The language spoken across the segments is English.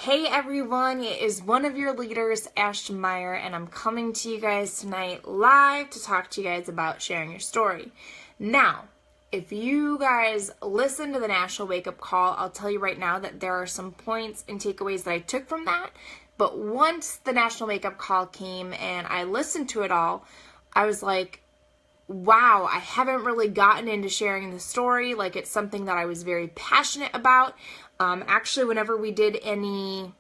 Hey everyone, it is one of your leaders, Ashton Meyer, and I'm coming to you guys tonight live to talk to you guys about sharing your story. Now, if you guys listen to the National Wake Up Call, I'll tell you right now that there are some points and takeaways that I took from that, but once the National Wake Up Call came and I listened to it all, I was like, wow, I haven't really gotten into sharing the story. Like, it's something that I was very passionate about. Actually, whenever we did any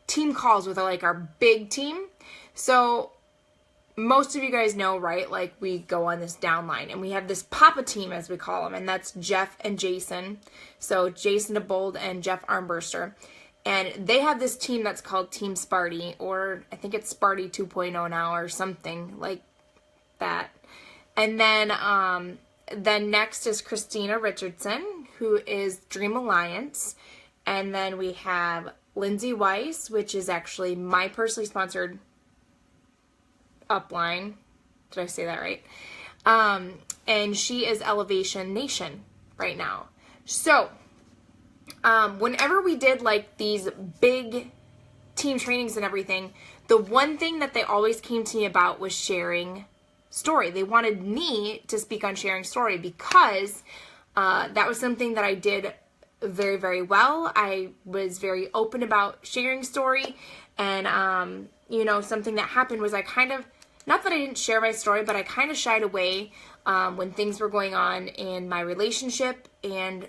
team calls with like our big team, so most of you guys know, right? Like, we go on this downline and we have this Papa team, as we call them, and that's Jeff and Jason. So Jason DeBold and Jeff Armbruster. And they have this team that's called Team Sparty, or I think it's Sparty 2.0 now or something like that. And then next is Christina Richardson, who is Dream Alliance. And then we have Lindsay Weiss, which is actually my personally sponsored upline. Did I say that right? And she is Elevation Nation right now. So, whenever we did like these big team trainings and everything, the one thing that they always came to me about was sharing story. They wanted me to speak on sharing story because that was something that I did very, very well. I was very open about sharing story, and something that happened was I kind of, not that I didn't share my story, but I kind of shied away when things were going on in my relationship and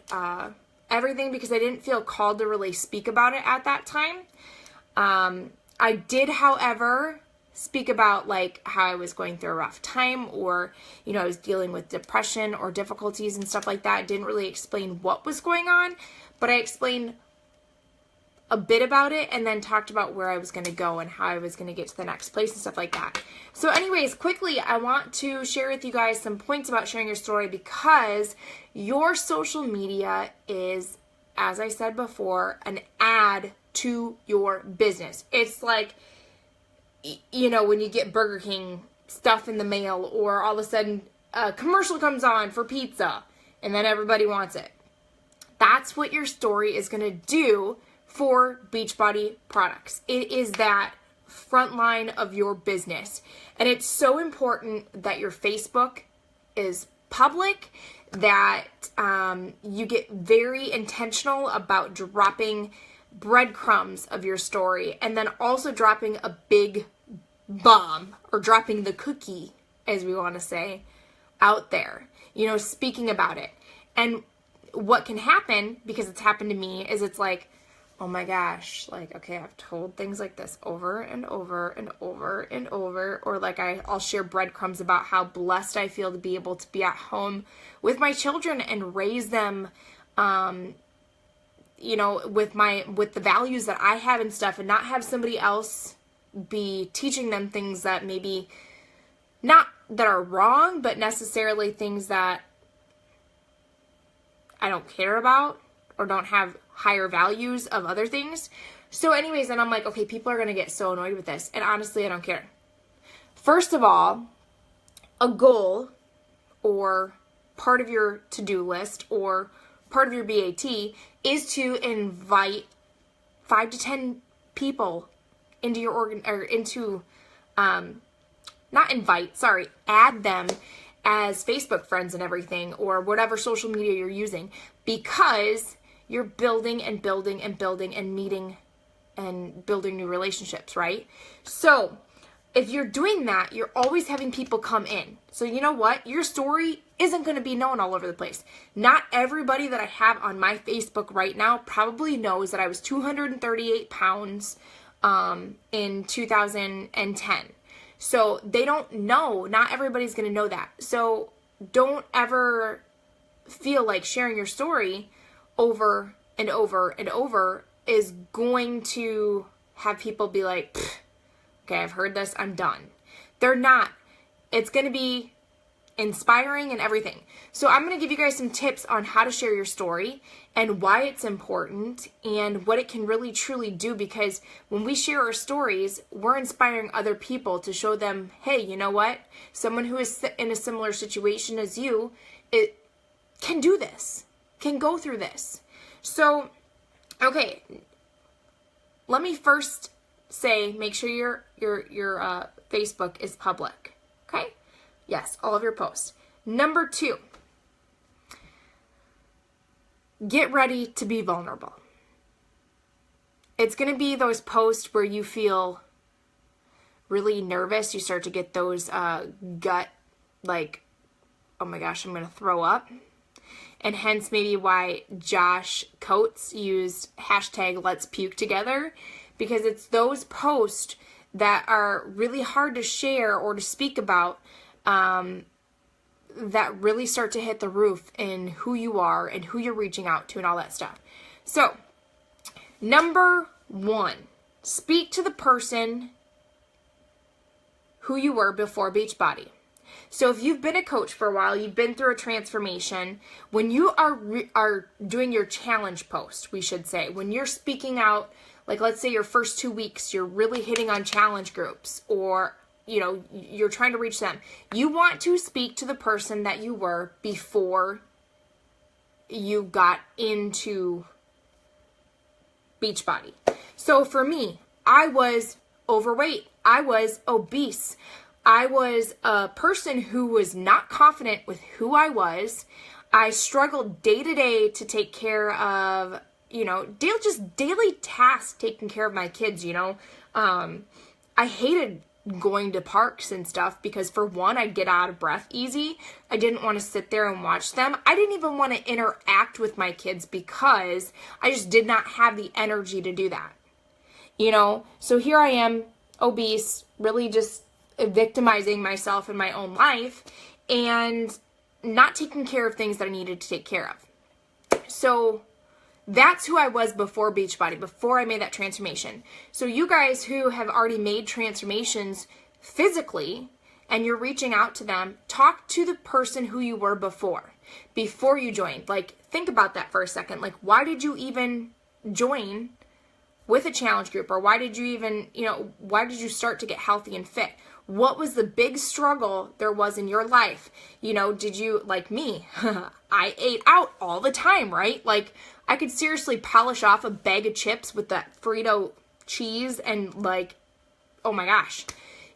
everything, because I didn't feel called to really speak about it at that time. I did, however, speak about like how I was going through a rough time, or I was dealing with depression or difficulties and stuff like that. I didn't really explain what was going on, but I explained a bit about it and then talked about where I was going to go and how I was going to get to the next place and stuff like that. So anyways, quickly, I want to share with you guys some points about sharing your story, because your social media is, as I said before, an ad to your business. It's like, when you get Burger King stuff in the mail, or all of a sudden a commercial comes on for pizza and then everybody wants it. That's what your story is going to do for Beachbody products. It is that front line of your business. And it's so important that your Facebook is public, that you get very intentional about dropping breadcrumbs of your story, and then also dropping a big bomb, or dropping the cookie, as we want to say, out there, speaking about it. And what can happen, because it's happened to me, is it's like, oh my gosh, like, okay, I've told things like this over and over and over and over, or like I'll share breadcrumbs about how blessed I feel to be able to be at home with my children and raise them with the values that I have and stuff, and not have somebody else be teaching them things that maybe not that are wrong, but necessarily things that I don't care about or don't have higher values of other things. So anyways, and I'm like, okay, people are going to get so annoyed with this. And honestly, I don't care. First of all, a goal, or part of your to-do list, or part of your BAT, is to invite 5 to 10 people into your add them as Facebook friends and everything, or whatever social media you're using, because you're building and building and building and meeting and building new relationships, right? So if you're doing that, you're always having people come in. So you know what? Your story isn't going to be known all over the place. Not everybody that I have on my Facebook right now probably knows that I was 238 pounds in 2010. So they don't know. Not everybody's going to know that. So don't ever feel like sharing your story over and over and over is going to have people be like, okay, I've heard this, I'm done. They're not. It's going to be inspiring and everything. So I'm going to give you guys some tips on how to share your story and why it's important and what it can really truly do, because when we share our stories, we're inspiring other people to show them, hey, you know what? Someone who is in a similar situation as you, it can do this, can go through this. So, okay, let me first say, make sure your Facebook is public. Okay? Yes, all of your posts. Number 2, get ready to be vulnerable. It's going to be those posts where you feel really nervous. You start to get those gut, like, oh my gosh, I'm going to throw up. And hence maybe why Josh Coates used hashtag let's puke together, because it's those posts that are really hard to share or to speak about that really start to hit the roof in who you are and who you're reaching out to and all that stuff. So, number 1, speak to the person who you were before Beachbody. So if you've been a coach for a while, you've been through a transformation, when you are doing your challenge post, we should say, when you're speaking out, like let's say your first 2 weeks, you're really hitting on challenge groups, or you're trying to reach them. You want to speak to the person that you were before you got into Beachbody. So for me, I was overweight. I was obese. I was a person who was not confident with who I was. I struggled day to day to take care of, daily tasks, taking care of my kids, I hated going to parks and stuff because, for one, I'd get out of breath easy. I didn't want to sit there and watch them. I didn't even want to interact with my kids because I just did not have the energy to do that. So here I am, obese, really just victimizing myself in my own life and not taking care of things that I needed to take care of. So that's who I was before Beachbody, before I made that transformation. So you guys who have already made transformations physically and you're reaching out to them, talk to the person who you were before you joined. Like, think about that for a second. Like, why did you even join with a challenge group? Or why did you even, why did you start to get healthy and fit? What was the big struggle there was in your life? Did you, like me, I ate out all the time, right? Like, I could seriously polish off a bag of chips with that Frito cheese and like, oh my gosh.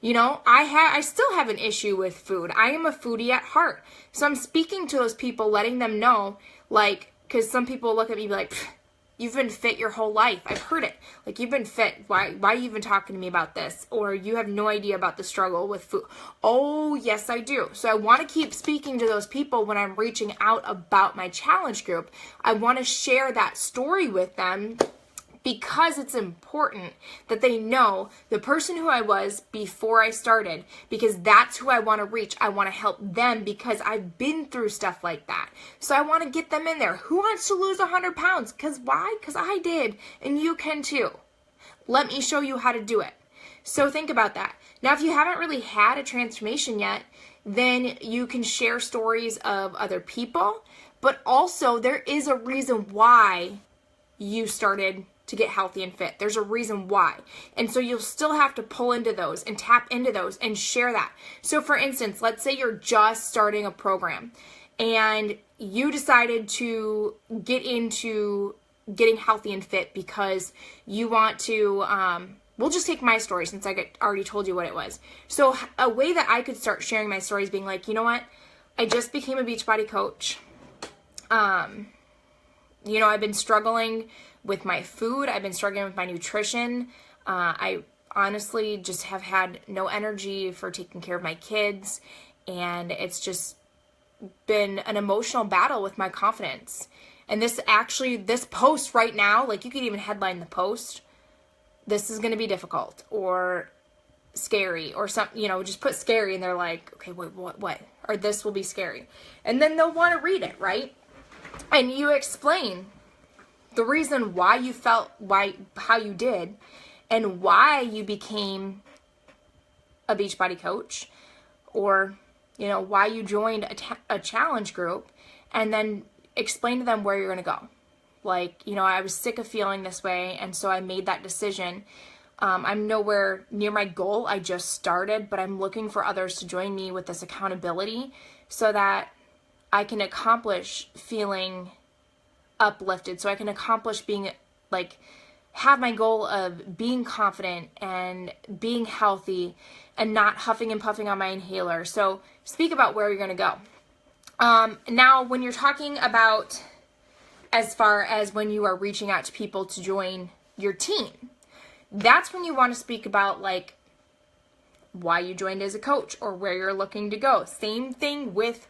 I still have an issue with food. I am a foodie at heart. So I'm speaking to those people, letting them know, like, because some people look at me and be like, you've been fit your whole life. I've heard it. Like, you've been fit. Why are you even talking to me about this? Or you have no idea about the struggle with food. Oh, yes, I do. So I want to keep speaking to those people when I'm reaching out about my challenge group. I want to share that story with them because it's important that they know the person who I was before I started, because that's who I want to reach. I want to help them because I've been through stuff like that. So I want to get them in there. Who wants to lose 100 pounds? Because why? Because I did, and you can too. Let me show you how to do it. So think about that. Now, if you haven't really had a transformation yet, then you can share stories of other people, but also there is a reason why you started to get healthy and fit. There's a reason why. And so you'll still have to pull into those and tap into those and share that. So for instance, let's say you're just starting a program and you decided to get into getting healthy and fit because you want to, we'll just take my story since I already told you what it was. So a way that I could start sharing my story is being like, you know what? I just became a Beachbody coach. I've been struggling with my food. I've been struggling with my nutrition. I honestly just have had no energy for taking care of my kids. And it's just been an emotional battle with my confidence. And this post right now, like, you could even headline the post, this is going to be difficult or scary or something, just put scary and they're like, okay, wait, what? Or this will be scary. And then they'll want to read it, right? And you explain the reason why you felt, how you did, and why you became a Beachbody coach, or, why you joined a challenge group, and then explain to them where you're going to go. Like, I was sick of feeling this way, and so I made that decision. I'm nowhere near my goal. I just started, but I'm looking for others to join me with this accountability so that I can accomplish feeling uplifted, so I can accomplish being like have my goal of being confident and being healthy and not huffing and puffing on my inhaler. So speak about where you're going to go. Now, when you're talking about as far as when you are reaching out to people to join your team, that's when you want to speak about like why you joined as a coach or where you're looking to go. Same thing with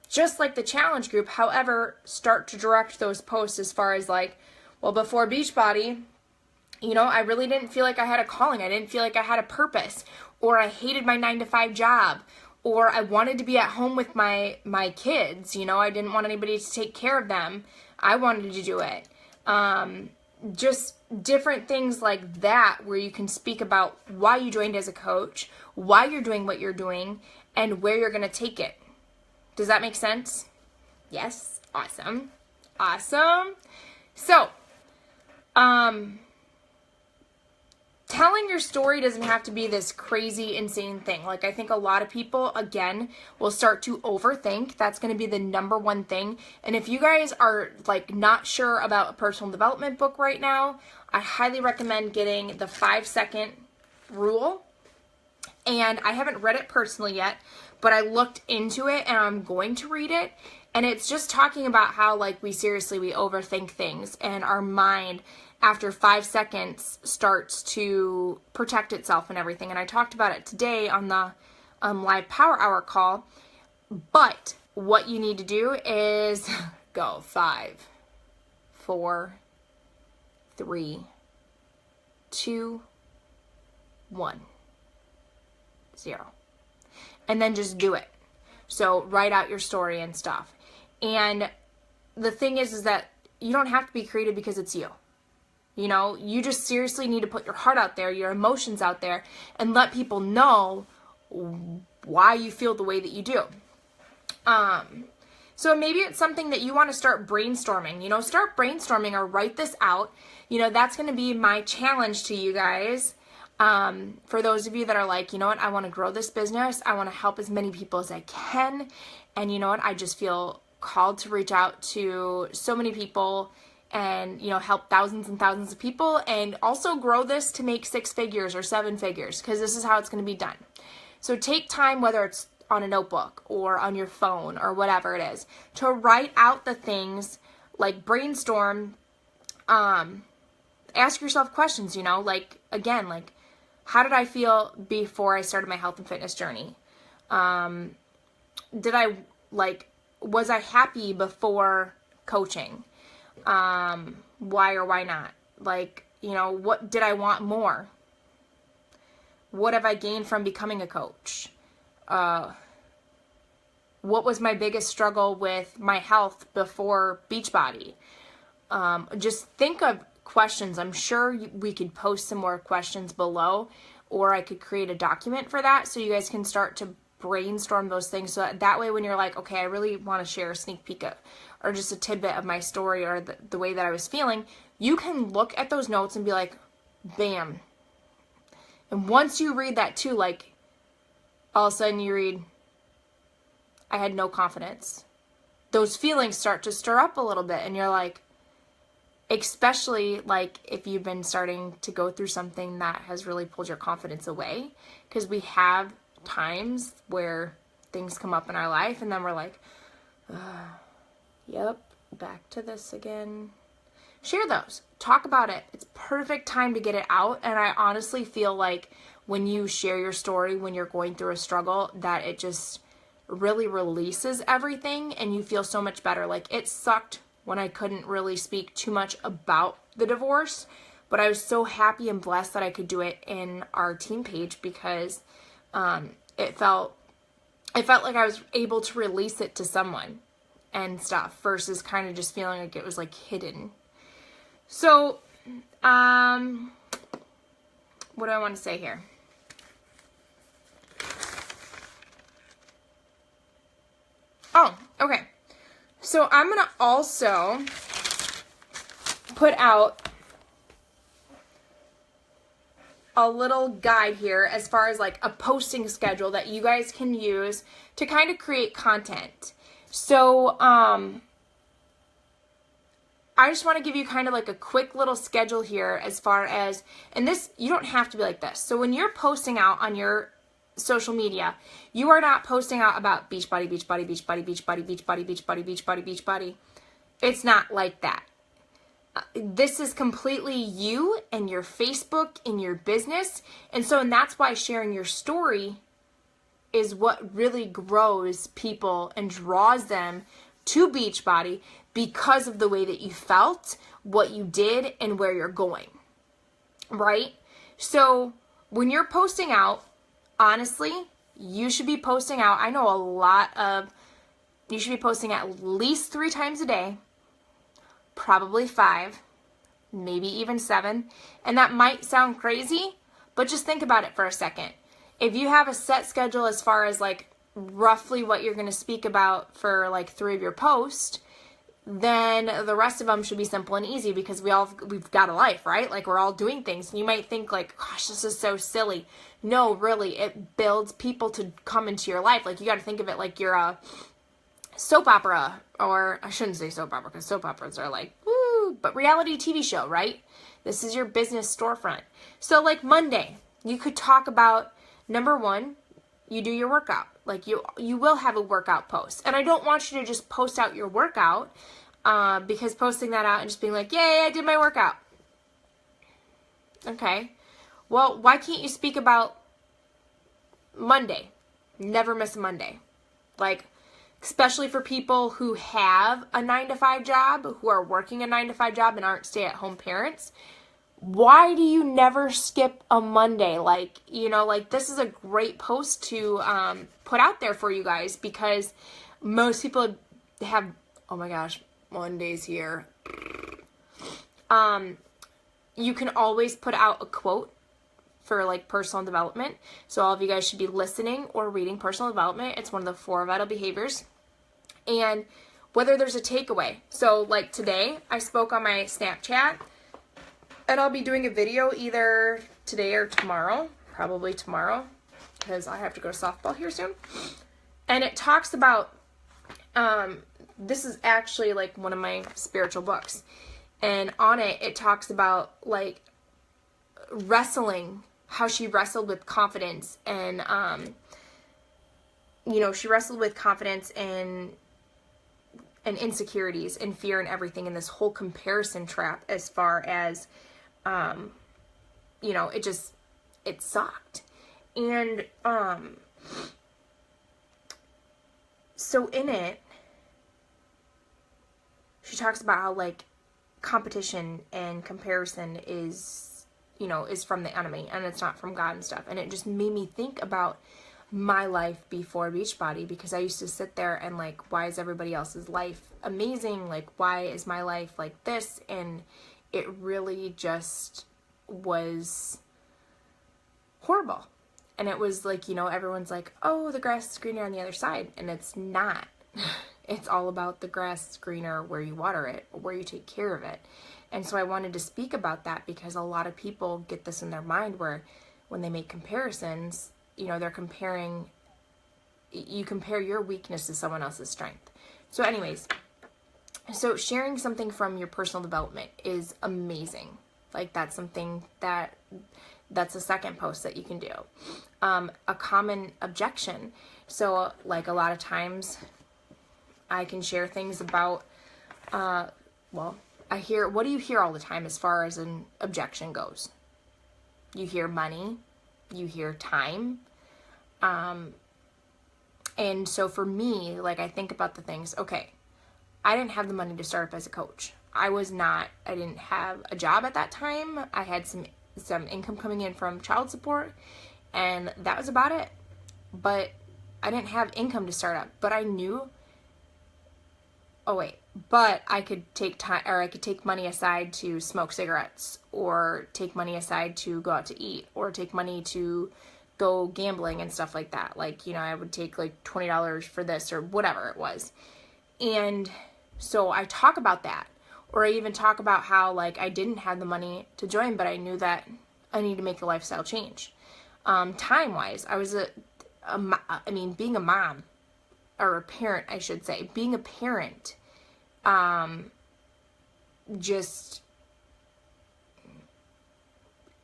just like the challenge group. However, start to direct those posts as far as like, well, before Beachbody, you know, I really didn't feel like I had a calling. I didn't feel like I had a purpose, or I hated my 9-to-5 job, or I wanted to be at home with my kids. You know, I didn't want anybody to take care of them. I wanted to do it. Just different things like that where you can speak about why you joined as a coach, why you're doing what you're doing, and where you're going to take it. Does that make sense? Yes? Awesome. Awesome. So, telling your story doesn't have to be this crazy, insane thing. Like, I think a lot of people, again, will start to overthink. That's going to be the number one thing. And if you guys are, like, not sure about a personal development book right now, I highly recommend getting the 5-second rule. And I haven't read it personally yet, but I looked into it and I'm going to read it. And it's just talking about how, like, we overthink things, and our mind after 5 seconds starts to protect itself and everything. And I talked about it today on the live power hour call. But what you need to do is go 5, 4, 3, 2, 1, 0. And then just do it. So write out your story and stuff. And the thing is that you don't have to be creative because it's you. You know, you just seriously need to put your heart out there, your emotions out there, and let people know why you feel the way that you do. So maybe it's something that you want to start brainstorming. You know, start brainstorming or write this out. You know, that's going to be my challenge to you guys. For those of you that are like, you know what, I want to grow this business. I want to help as many people as I can. And you know what, I just feel called to reach out to so many people and, you know, help thousands and thousands of people, and also grow this to make 6 figures or 7 figures, because this is how it's going to be done. So take time, whether it's on a notebook or on your phone or whatever it is, to write out the things, like brainstorm, ask yourself questions, you know, like, again, like, how did I feel before I started my health and fitness journey? Was I happy before coaching? Why or why not? Like, you know, what did I want more? What have I gained from becoming a coach? What was my biggest struggle with my health before Beachbody? Just think of questions. I'm sure we could post some more questions below, or I could create a document for that so you guys can start to brainstorm those things. So that way when you're like, okay, I really want to share a sneak peek of, or just a tidbit of my story or the way that I was feeling, you can look at those notes and be like, bam. And once you read that too, like, all of a sudden you read, I had no confidence. Those feelings start to stir up a little bit, and you're like, especially like if you've been starting to go through something that has really pulled your confidence away, because we have times where things come up in our life and then we're like, yep, back to this again. Share those. Talk about it. It's perfect time to get it out. And I honestly feel like when you share your story, when you're going through a struggle, that it just really releases everything and you feel so much better. Like, it sucked when I couldn't really speak too much about the divorce, but I was so happy and blessed that I could do it in our team page, because it felt like I was able to release it to someone and stuff, versus kind of just feeling like it was like hidden. So, what do I want to say here? Oh, okay. So I'm going to also put out a little guide here as far as like a posting schedule that you guys can use to kind of create content. So, I just want to give you kind of like a quick little schedule here as far as, and this, you don't have to be like this. So when you're posting out on your social media, you are not posting out about Beachbody, Beachbody, Beachbody, Beachbody, Beachbody, Beachbody, Beachbody, Beachbody. It's not like that. This is completely you and your Facebook and your business. And that's why sharing your story is what really grows people and draws them to Beachbody, because of the way that you felt, what you did, and where you're going, right? So when you're posting out, honestly, you should be posting out, I know you should be posting at least 3 times a day, probably 5, maybe even 7. And that might sound crazy, but just think about it for a second. If you have a set schedule as far as like roughly what you're going to speak about for like 3 of your posts, then the rest of them should be simple and easy, because we've got a life, right? Like, we're all doing things. And you might think like, gosh, this is so silly. No, really, it builds people to come into your life. Like, you got to think of it like you're a soap opera, or I shouldn't say soap opera, because soap operas are like, woo, but reality TV show, right? This is your business storefront. So like Monday, you could talk about, number 1, you do your workout. Like, you will have a workout post. And I don't want you to just post out your workout, because posting that out and just being like, yay, I did my workout. Okay. Well, why can't you speak about Monday? Never miss a Monday. Like, especially for people who have a 9-to-5 job, who are working a 9-to-5 job and aren't stay-at-home parents. Why do you never skip a Monday? Like, like, this is a great post to put out there for you guys, because most people have, oh my gosh, Mondays here. You can always put out a quote for like personal development. So all of you guys should be listening or reading personal development. It's one of the 4 vital behaviors. And whether there's a takeaway. So like today, I spoke on my Snapchat. And I'll be doing a video either today or tomorrow, probably tomorrow, because I have to go to softball here soon. And it talks about, this is actually like one of my spiritual books. And on it, it talks about like wrestling, how she wrestled with confidence. And, she wrestled with confidence and insecurities and fear and everything in this whole comparison trap, as far as, it sucked. And, so in it, she talks about how like competition and comparison is from the enemy, and it's not from God and stuff. And it just made me think about my life before Beachbody, because I used to sit there and like, why is everybody else's life amazing? Like, why is my life like this? And it really just was horrible. And it was like, everyone's like, oh, the grass is greener on the other side. And it's not. It's all about the grass is greener where you water it, or where you take care of it. And so I wanted to speak about that, because a lot of people get this in their mind where when they make comparisons, they're you compare your weakness to someone else's strength. So anyways, so sharing something from your personal development is amazing. Like, that's something that's a second post that you can do. A common objection. So like, a lot of times I can share things about, what do you hear all the time as far as an objection goes? You hear money, you hear time. And so for me, like, I think about the things, okay, I didn't have the money to start up as a coach. I didn't have a job at that time. I had some income coming in from child support, and that was about it. But I didn't have income to start up, but I knew, but I could take time, or I could take money aside to smoke cigarettes, or take money aside to go out to eat, or take money to go gambling and stuff like that. Like, I would take like $20 for this or whatever it was. And so I talk about that. Or I even talk about how, like, I didn't have the money to join, but I knew that I needed to make a lifestyle change. Time-wise, I was being a mom, or a parent, I should say, being a parent, just,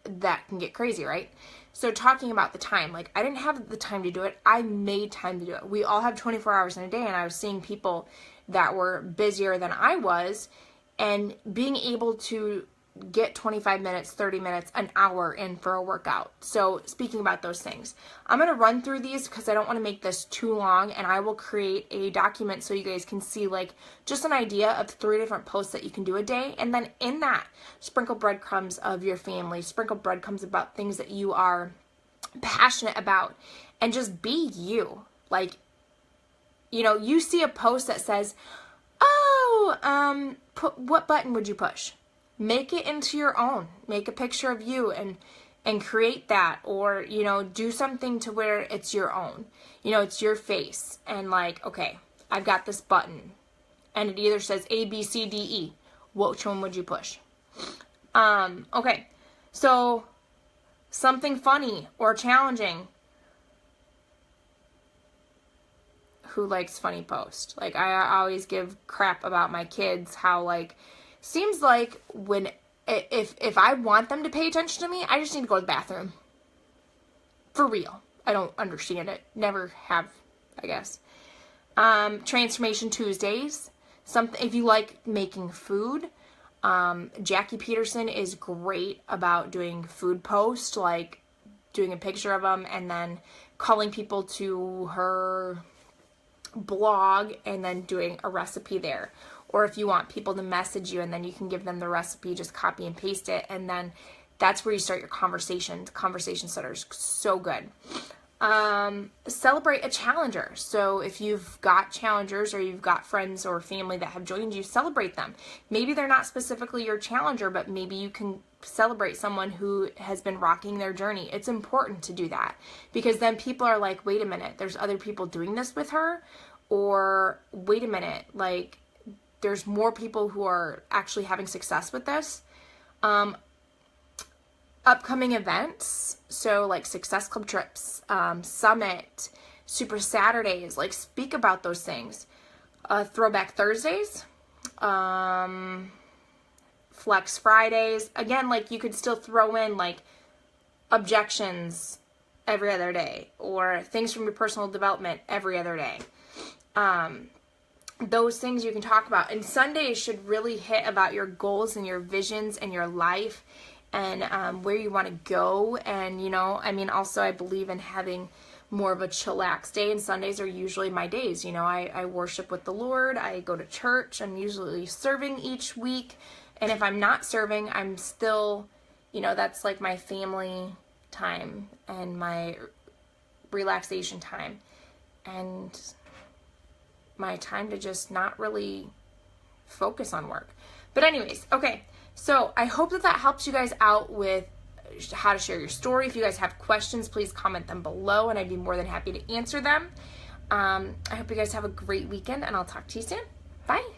that can get crazy, right? So talking about the time, like I didn't have the time to do it. I made time to do it. We all have 24 hours in a day, and I was seeing people that were busier than I was, and being able to get 25 minutes, 30 minutes, an hour in for a workout. So speaking about those things, I'm going to run through these because I don't want to make this too long, and I will create a document so you guys can see like just an idea of 3 different posts that you can do a day. And then in that, sprinkle breadcrumbs of your family, sprinkle breadcrumbs about things that you are passionate about, and just be you. Like, you know, you see a post that says, oh, what button would you push? Make it into your own. Make a picture of you and create that, or, you know, do something to where it's your own. You know, it's your face, and like, okay, I've got this button, and it either says A, B, C, D, E. Which one would you push? Okay, so something funny or challenging. Who likes funny posts? Like, I always give crap about my kids, how like, seems like when, if I want them to pay attention to me, I just need to go to the bathroom. For real. I don't understand it. Never have, I guess. Transformation Tuesdays. Something, if you like making food, Jackie Peterson is great about doing food posts, like doing a picture of them and then calling people to her blog and then doing a recipe there. Or if you want people to message you and then you can give them the recipe, just copy and paste it, and then that's where you start your conversation. Conversation starters, so good. Celebrate a challenger. So if you've got challengers or you've got friends or family that have joined you, celebrate them. Maybe they're not specifically your challenger, but maybe you can celebrate someone who has been rocking their journey. It's important to do that, because then people are like, wait a minute, there's other people doing this with her, or wait a minute, like there's more people who are actually having success with this. Upcoming events, so like Success Club trips, Summit, Super Saturdays, like speak about those things. Throwback Thursdays, Flex Fridays. Again, like you could still throw in like objections every other day, or things from your personal development every other day. Those things you can talk about. And Sundays should really hit about your goals and your visions and your life, and where you want to go. And, you know, I mean, also I believe in having more of a chillax day, and Sundays are usually my days. You know, I worship with the Lord, I go to church, I'm usually serving each week, and if I'm not serving, I'm still, you know, that's like my family time and my relaxation time, and my time to just not really focus on work. But anyways, okay. So I hope that that helps you guys out with how to share your story. If you guys have questions, please comment them below, and I'd be more than happy to answer them. I hope you guys have a great weekend, and I'll talk to you soon. Bye.